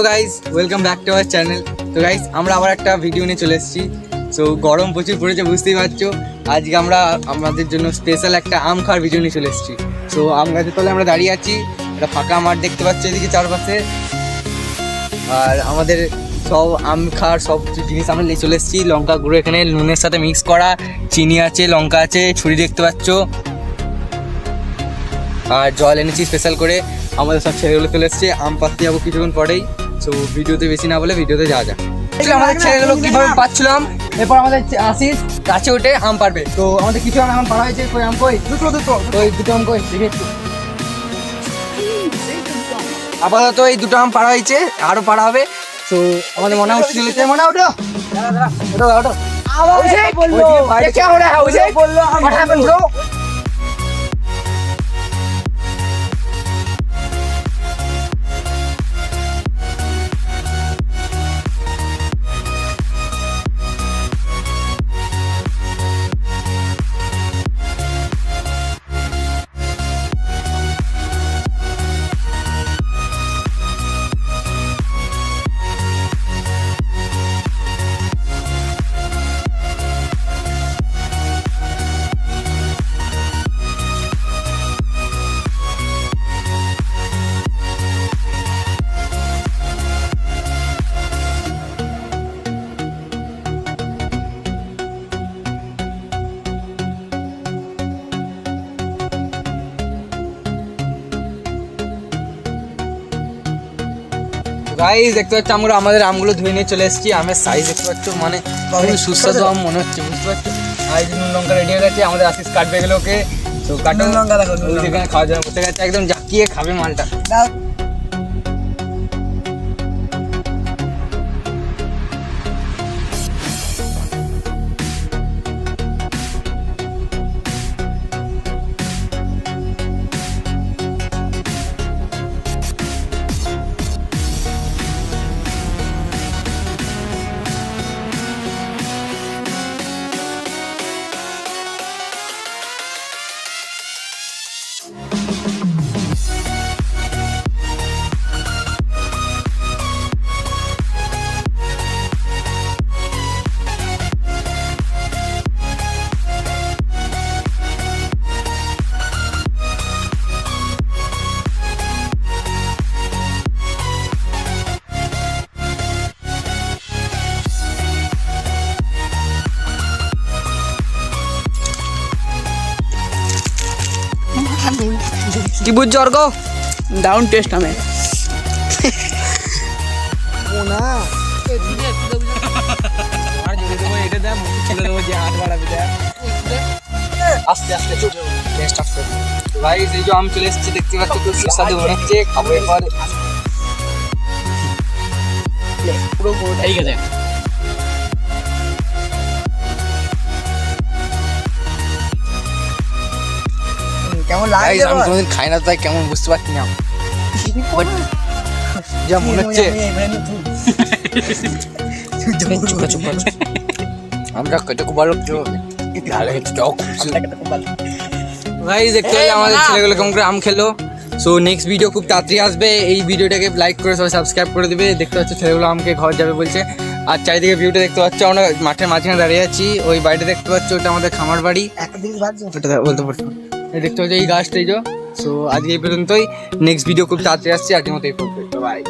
Guys, welcome back to our channel. তো guys, আমরা আবার একটা ভিডিও নিয়ে চলে এসেছি। সো গরম প্রচুর পড়েছে, বুঝতেই পারছো। আজকে আমরা আমাদের জন্য স্পেশাল একটা আম খাওয়ার ভিডিও নিয়ে চলে এসেছি। সো আম গাছের তলে আমরা দাঁড়িয়ে আছি, একটা ফাঁকা মাঠ দেখতে পাচ্ছি এদিকে চারপাশে। আর আমাদের সব আম খাওয়ার সব জিনিস আমরা নিয়ে চলে এসেছি। লঙ্কা গুঁড়ো এখানে নুনের সাথে মিক্স করা, চিনি আছে, লঙ্কা আছে, ছুরি দেখতে পাচ্ছ, আর জল এনেছি স্পেশাল করে। আমাদের সব ছেলেগুলো চলে এসছে, আম পাততে যাবো কিছুক্ষণ পরেই। সো ভিডিওতে বেশি না বলে ভিডিওতে যাওয়া যাক। আমাদের ছেলেগুলো কীভাবে পাচ্ছিলাম, এরপর আমাদের আশিস গাছে উঠে আম পারবে। তো আমাদের কিছু আম এখন পাড়া হয়েছে। কই আম, কই দুটো আম কই দেখে একটু। আপাতত এই দুটো আম পাড়া হয়েছে, আরও পাড়া হবে। তো আমাদের মনে হচ্ছে মনে ওঠো ওঠো। গাইস দেখতে পাচ্ছ, আমরা আমাদের আমগুলো ধুয়ে নিয়ে চলে এসেছি। আমের সাইজ দেখতে পাচ্ছ, মানে সুস্বাদু আম মনে হচ্ছে, বুঝতে পারছো। আর নুন লঙ্কা রেডি হয়ে গেছে, আমাদের আশিস কাটবে এগুলোকে। তো কাটো লঙ্কা, দেখো যেখানে খাওয়ার জন্য বসে গেছে, একদম জাকিয়ে খাবে মালটা। কি বুঝছো অর্ক? দারুণ টেস্ট আমি আস্তে আস্তে টেস্ট আসছে। ভাই এই যে আম চলে এসেছে, দেখতে পাচ্ছ, খুব সুস্বাদু মনে হচ্ছে। খাবো এরপর। ঠিক আছে। কেমন লাগে? আমি কোনোদিন খাই না, তাই কেমন বুঝতে পারছি না। যা মনে হচ্ছে আমরা কত খুব ভালো ভাই। দেখতে পেলে আমাদের ছেলেগুলো কেমন করে আম খেলো। সো নেক্সট ভিডিও খুব তাড়াতাড়ি আসবে। এই ভিডিওটাকে লাইক করে সবাই সাবস্ক্রাইব করে দেবে। দেখতে পাচ্ছ ছেলেগুলো আমকে ঘর যাবে বলছে। আর চারিদিকে ভিউটা দেখতে পাচ্ছ, আমরা মাঠের মাঝখানে দাঁড়িয়ে আছি। ওই বাড়িটা দেখতে পাচ্ছ, ওটা আমাদের খামার বাড়ি। ওটা বলতে পারছো, দেখতে পাচ্ছ এই গাছটাই। সো আজকে এই পর্যন্তই। নেক্সট ভিডিও খুব তাড়াতাড়ি আসছে। আজকের মতো এই পর্যন্ত, বাই।